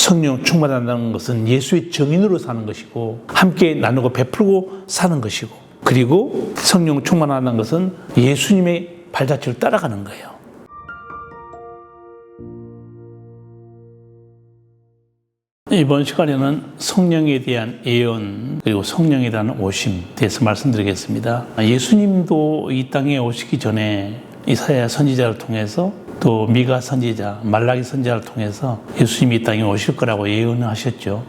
성령 충만한다는 것은 예수의 증인으로 사는 것이고 함께 나누고 베풀고 사는 것이고, 그리고 성령 충만한다는 것은 예수님의 발자취를 따라가는 거예요. 이번 시간에는 성령에 대한 예언, 그리고 성령에 대한 오심에 대해서 말씀드리겠습니다. 예수님도 이 땅에 오시기 전에 이사야 선지자를 통해서, 또 미가 선지자, 말라기 선지자를 통해서 예수님이 이 땅에 오실 거라고 예언하셨죠.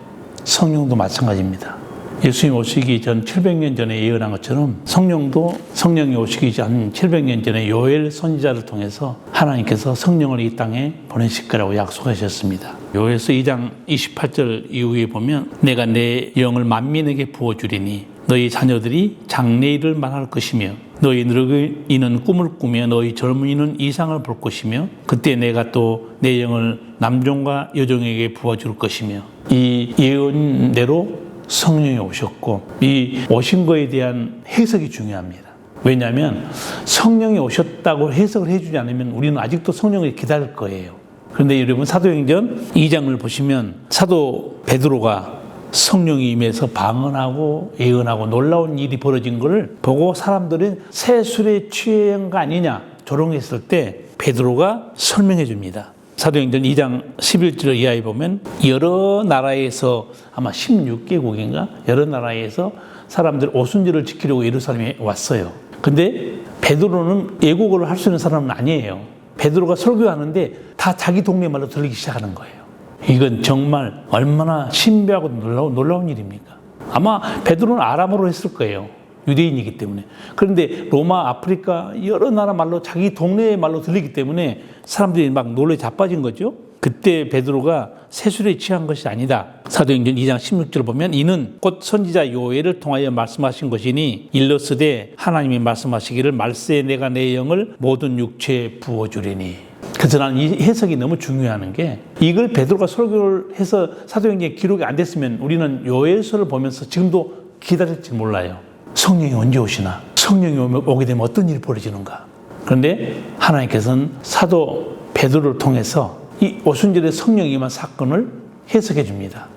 성령도 마찬가지입니다. 예수님이 오시기 전 700년 전에 예언한 것처럼 성령이 오시기 전 700년 전에 요엘 선지자를 통해서 하나님께서 성령을 이 땅에 보내실 거라고 약속하셨습니다. 요엘서 2장 28절 이후에 보면, 내가 내 영을 만민에게 부어주리니 너희 자녀들이 장래일을 말할 것이며 너희 늙은이는 꿈을 꾸며 너희 젊은이는 이상을 볼 것이며 그때 내가 또 내 영을 남종과 여종에게 부어줄 것이며, 이 예언대로 성령이 오셨고, 이 오신 거에 대한 해석이 중요합니다. 왜냐하면 성령이 오셨다고 해석을 해주지 않으면 우리는 아직도 성령을 기다릴 거예요. 그런데 여러분, 사도행전 2장을 보시면 사도 베드로가 성령이 임해서 방언하고 예언하고 놀라운 일이 벌어진 것을 보고 사람들이 새 술에 취한 거 아니냐 조롱했을 때 베드로가 설명해 줍니다. 사도행전 2장 11절 이하에 보면, 여러 나라에서 아마 16개국인가 여러 나라에서 사람들 오순절을 지키려고 예루살렘에 왔어요. 근데 베드로는 애국어를 할 수 있는 사람은 아니에요. 베드로가 설교하는데 다 자기 동네 말로 들리기 시작하는 거예요. 이건 정말 얼마나 신비하고 놀라운 일입니까? 아마 베드로는 아람어로 했을 거예요. 유대인이기 때문에. 그런데 로마, 아프리카 여러 나라 말로, 자기 동네의 말로 들리기 때문에 사람들이 막 놀래 자빠진 거죠. 그때 베드로가 세술에 취한 것이 아니다. 사도행전 2장 16절을 보면, 이는 곧 선지자 요엘을 통하여 말씀하신 것이니 일러스되 하나님이 말씀하시기를 말세 내가 내 영을 모든 육체에 부어주리니. 그래서 나는 이 해석이 너무 중요한 게, 이걸 베드로가 설교를 해서 사도행전에 기록이 안 됐으면 우리는 요엘서를 보면서 지금도 기다릴지 몰라요. 성령이 언제 오시나? 성령이 오게 되면 어떤 일이 벌어지는가? 그런데 하나님께서는 사도 베드로를 통해서 이 오순절에 성령이 임한 사건을 해석해 줍니다.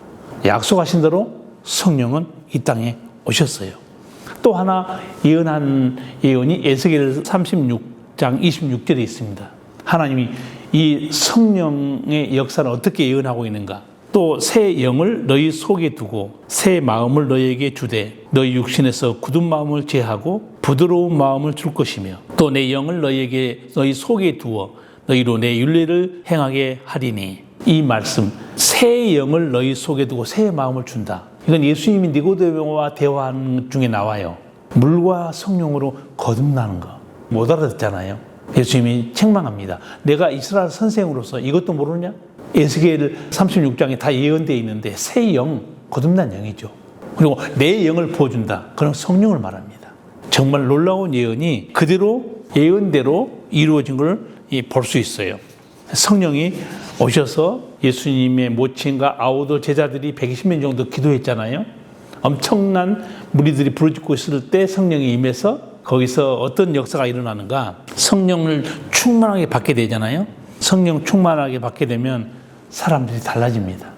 약속하신 대로 성령은 이 땅에 오셨어요. 또 하나 예언한 예언이 에스겔 36장 26절에 있습니다. 하나님이 이 성령의 역사를 어떻게 예언하고 있는가? 또 새 영을 너희 속에 두고 새 마음을 너희에게 주되 너희 육신에서 굳은 마음을 제하고 부드러운 마음을 줄 것이며 또 내 영을 너희 속에 두어 너희로 내 율례를 행하게 하리니. 이 말씀, 새 영을 너희 속에 두고 새 마음을 준다. 이건 예수님이 니고데모와 대화하는 중에 나와요. 물과 성령으로 거듭나는 거. 못 알아듣잖아요. 예수님이 책망합니다. 내가 이스라엘 선생으로서 이것도 모르냐? 에스겔 36장에 다 예언되어 있는데 새 영, 거듭난 영이죠. 그리고 내 영을 부어준다. 그런 성령을 말합니다. 정말 놀라운 예언이 그대로 예언대로 이루어진 걸 볼 수 있어요. 성령이 오셔서 예수님의 모친과 아우도 제자들이 120명 정도 기도했잖아요. 엄청난 무리들이 부르짖고 있을 때 성령이 임해서 거기서 어떤 역사가 일어나는가? 성령을 충만하게 받게 되잖아요. 성령 충만하게 받게 되면 사람들이 달라집니다.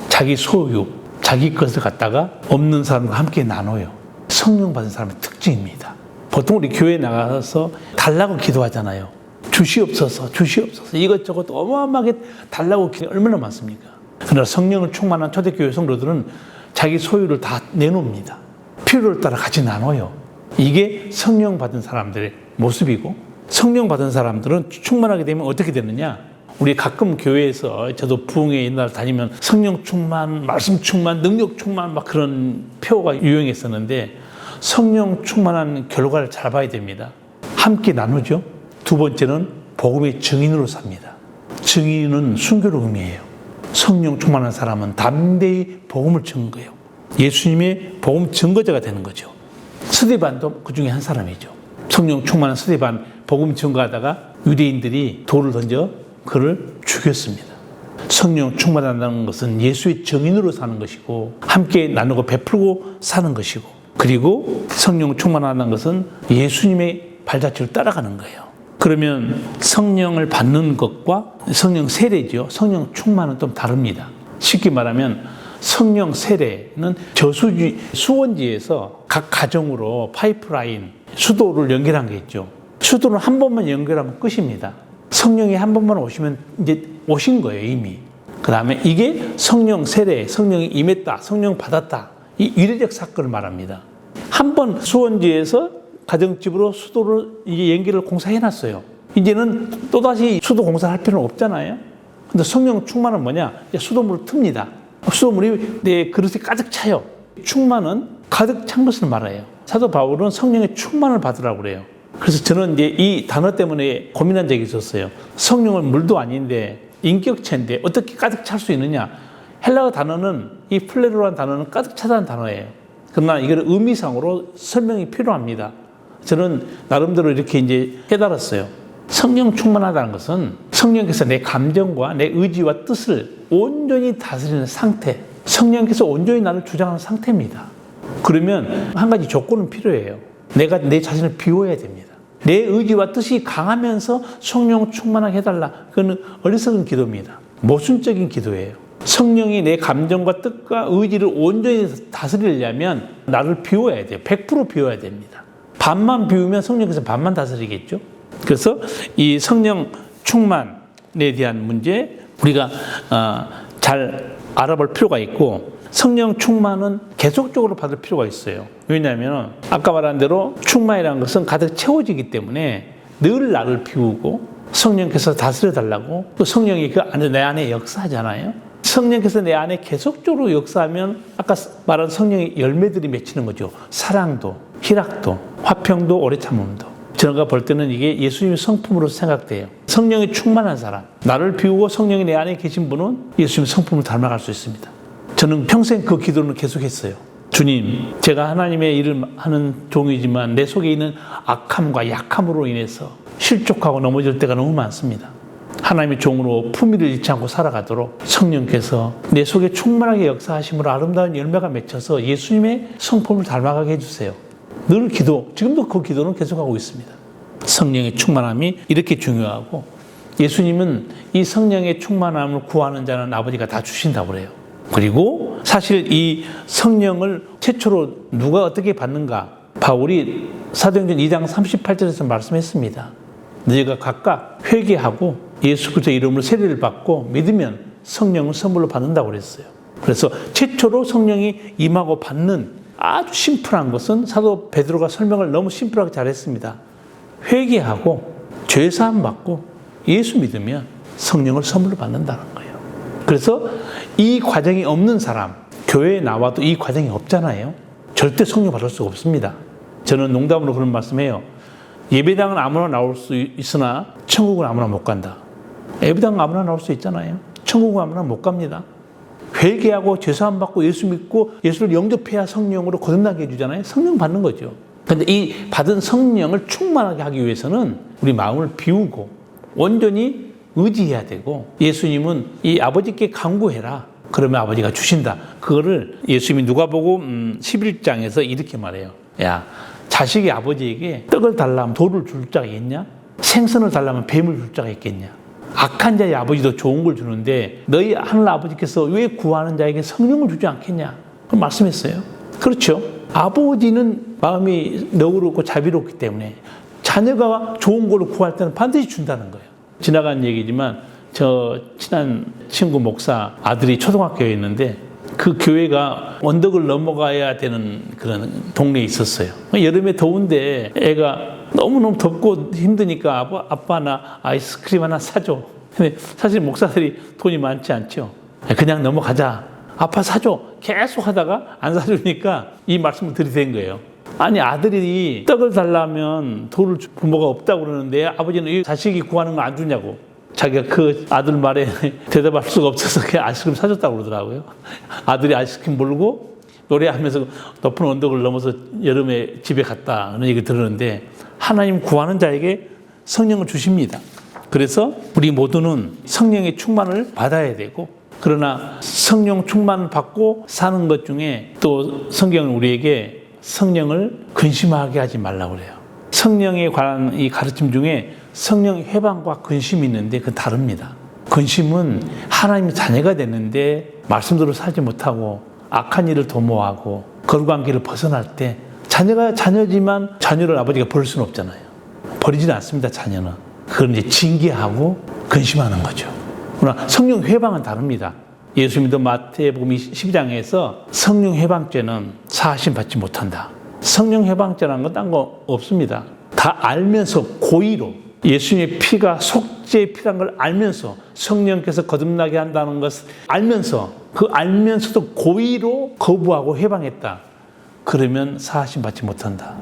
자기 소유, 자기 것을 갖다가 없는 사람과 함께 나눠요. 성령 받은 사람의 특징입니다. 보통 우리 교회에 나가서 달라고 기도하잖아요. 주시옵소서, 주시옵소서. 이것저것 어마어마하게 달라고 기도 얼마나 많습니까? 그러나 성령을 충만한 초대교회 성도들은 자기 소유를 다 내놓습니다. 필요를 따라 같이 나눠요. 이게 성령 받은 사람들의 모습이고, 성령 받은 사람들은 충만하게 되면 어떻게 되느냐? 우리 가끔 교회에서, 저도 부흥회 옛날 다니면 성령 충만, 말씀 충만, 능력 충만 막 그런 표가 유행했었는데, 성령 충만한 결과를 잘 봐야 됩니다. 함께 나누죠. 두 번째는 복음의 증인으로 삽니다. 증인은 순교로움이에요. 성령 충만한 사람은 담대히 복음을 증거해요. 예수님의 복음 증거자가 되는 거죠. 스데반도 그 중에 한 사람이죠. 성령 충만한 스데반 복음 증거하다가 유대인들이 돌을 던져 그를 죽였습니다. 성령 충만한다는 것은 예수의 증인으로 사는 것이고 함께 나누고 베풀고 사는 것이고, 그리고 성령 충만한다는 것은 예수님의 발자취를 따라가는 거예요. 그러면 성령을 받는 것과 성령 세례죠. 성령 충만은 좀 다릅니다. 쉽게 말하면 성령 세례는 저수지, 수원지에서 각 가정으로 파이프라인, 수도를 연결한 게 있죠. 수도는 한 번만 연결하면 끝입니다. 성령이 한 번만 오시면 이제 오신 거예요, 이미. 그 다음에 이게 성령 세례, 성령이 임했다, 성령 받았다. 이 이례적 사건을 말합니다. 한 번 수원지에서 가정집으로 수도를 이제 연결을 공사해놨어요. 이제는 또다시 수도 공사를 할 필요는 없잖아요. 근데 성령 충만은 뭐냐? 수도물을 틉니다. 수도물이 내 그릇에 가득 차요. 충만은 가득 찬 것을 말해요. 사도 바울은 성령의 충만을 받으라고 그래요. 그래서 저는 이제 이 단어 때문에 고민한 적이 있었어요. 성령은 물도 아닌데 인격체인데 어떻게 가득 찰 수 있느냐? 헬라어 단어는 이 플레로라는 단어는 가득 차다는 단어예요. 그러나 이걸 의미상으로 설명이 필요합니다. 저는 나름대로 이렇게 이제 깨달았어요. 성령 충만하다는 것은 성령께서 내 감정과 내 의지와 뜻을 온전히 다스리는 상태, 성령께서 온전히 나를 주장하는 상태입니다. 그러면 한 가지 조건은 필요해요. 내가 내 자신을 비워야 됩니다. 내 의지와 뜻이 강하면서 성령 충만하게 해달라. 그건 어리석은 기도입니다. 모순적인 기도예요. 성령이 내 감정과 뜻과 의지를 온전히 다스리려면 나를 비워야 돼요. 100% 비워야 됩니다. 반만 비우면 성령께서 반만 다스리겠죠. 그래서 이 성령 충만에 대한 문제 우리가 잘 알아볼 필요가 있고, 성령 충만은 계속적으로 받을 필요가 있어요. 왜냐하면 아까 말한 대로 충만이라는 것은 가득 채워지기 때문에 늘 나를 비우고 성령께서 다스려 달라고, 또 성령이 그 안에 내 안에 역사하잖아요. 성령께서 내 안에 계속적으로 역사하면 아까 말한 성령의 열매들이 맺히는 거죠. 사랑도, 희락도, 화평도, 오래 참음도. 제가 볼 때는 이게 예수님의 성품으로 생각돼요. 성령이 충만한 사람, 나를 비우고 성령이 내 안에 계신 분은 예수님의 성품을 닮아갈 수 있습니다. 저는 평생 그 기도는 계속했어요. 주님, 제가 하나님의 일을 하는 종이지만 내 속에 있는 악함과 약함으로 인해서 실족하고 넘어질 때가 너무 많습니다. 하나님의 종으로 품위를 잃지 않고 살아가도록 성령께서 내 속에 충만하게 역사하심으로 아름다운 열매가 맺혀서 예수님의 성품을 닮아가게 해주세요. 늘 기도, 지금도 그 기도는 계속하고 있습니다. 성령의 충만함이 이렇게 중요하고, 예수님은 이 성령의 충만함을 구하는 자는 아버지가 다 주신다고 그래요. 그리고 사실 이 성령을 최초로 누가 어떻게 받는가? 바울이 사도행전 2장 38절에서 말씀했습니다. 너희가 각각 회개하고 예수 그리스도의 이름으로 세례를 받고 믿으면 성령을 선물로 받는다고 그랬어요. 그래서 최초로 성령이 임하고 받는 아주 심플한 것은 사도 베드로가 설명을 너무 심플하게 잘했습니다. 회개하고 죄사함 받고 예수 믿으면 성령을 선물로 받는다는 거예요. 그래서 이 과정이 없는 사람, 교회에 나와도 이 과정이 없잖아요. 절대 성령 받을 수가 없습니다. 저는 농담으로 그런 말씀해요. 예배당은 아무나 나올 수 있으나 천국은 아무나 못 간다. 예배당은 아무나 나올 수 있잖아요. 천국은 아무나 못 갑니다. 회개하고 죄사함 받고 예수 믿고 예수를 영접해야 성령으로 거듭나게 해주잖아요. 성령 받는 거죠. 그런데 이 받은 성령을 충만하게 하기 위해서는 우리 마음을 비우고 온전히 의지해야 되고, 예수님은 이 아버지께 간구해라. 그러면 아버지가 주신다. 그거를 예수님이 누가복음 11장에서 이렇게 말해요. 야, 자식이 아버지에게 떡을 달라면 돌을 줄 자가 있냐? 생선을 달라면 뱀을 줄 자가 있겠냐? 악한 자의 아버지도 좋은 걸 주는데 너희 하늘 아버지께서 왜 구하는 자에게 성령을 주지 않겠냐? 그걸 말씀했어요. 그렇죠. 아버지는 마음이 너그럽고 자비롭기 때문에 자녀가 좋은 걸 구할 때는 반드시 준다는 거예요. 지나간 얘기지만 저 친한 친구 목사 아들이 초등학교에 있는데 그 교회가 언덕을 넘어가야 되는 그런 동네에 있었어요. 여름에 더운데 애가 너무너무 덥고 힘드니까 아빠 나 아이스크림 하나 사줘. 근데 사실 목사들이 돈이 많지 않죠. 그냥 넘어가자. 아빠 사줘. 계속 하다가 안 사주니까 이 말씀을 들이댄 거예요. 아니, 아들이 떡을 달라면 돌을 줄 부모가 없다고 그러는데 아버지는 이 자식이 구하는 걸 안 주냐고. 자기가 그 아들 말에 대답할 수가 없어서 그냥 아이스크림 사줬다고 그러더라고요. 아들이 아이스크림 몰고 노래하면서 높은 언덕을 넘어서 여름에 집에 갔다 하는 얘기 들었는데, 하나님 구하는 자에게 성령을 주십니다. 그래서 우리 모두는 성령의 충만을 받아야 되고, 그러나 성령 충만을 받고 사는 것 중에 또 성경은 우리에게 성령을 근심하게 하지 말라고 그래요. 성령에 관한 이 가르침 중에 성령 회방과 근심이 있는데 그건 다릅니다. 근심은 하나님의 자녀가 됐는데 말씀대로 살지 못하고 악한 일을 도모하고 거룩한 길을 벗어날 때 자녀가 자녀지만 자녀를 아버지가 버릴 수는 없잖아요. 버리지는 않습니다. 자녀는. 그걸 이제 징계하고 근심하는 거죠. 그러나 성령 회방은 다릅니다. 예수님도 마태복음 12장에서 성령 회방죄는 사하심 받지 못한다. 성령 회방죄라는 건 딴 거 없습니다. 다 알면서 고의로 예수님의 피가 속죄의 피라는 걸 알면서 성령께서 거듭나게 한다는 것을 알면서 알면서도 고의로 거부하고 회방했다. 그러면 사하심 받지 못한다.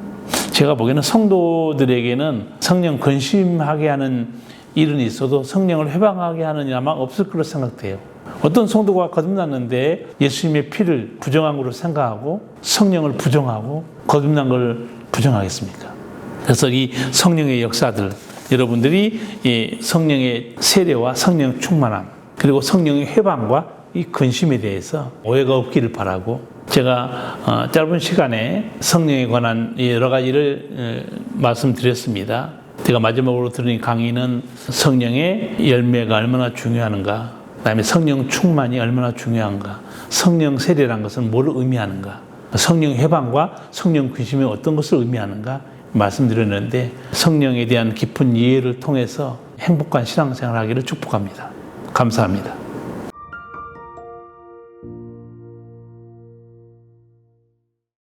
제가 보기에는 성도들에게는 성령 근심하게 하는 일은 있어도 성령을 회방하게 하는 일 아마 없을 거로 생각돼요. 어떤 성도가 거듭났는데 예수님의 피를 부정한 것으로 생각하고 성령을 부정하고 거듭난 걸 부정하겠습니까? 그래서 이 성령의 역사들, 여러분들이 이 성령의 세례와 성령 충만함, 그리고 성령의 회방과 이 근심에 대해서 오해가 없기를 바라고, 제가 짧은 시간에 성령에 관한 여러 가지를 말씀드렸습니다. 제가 마지막으로 들은 강의는 성령의 열매가 얼마나 중요한가, 그다음에 성령 충만이 얼마나 중요한가, 성령 세례란 것은 뭘 의미하는가, 성령 회방과 성령 근심이 어떤 것을 의미하는가 말씀드렸는데, 성령에 대한 깊은 이해를 통해서 행복한 신앙생활을 하기를 축복합니다. 감사합니다.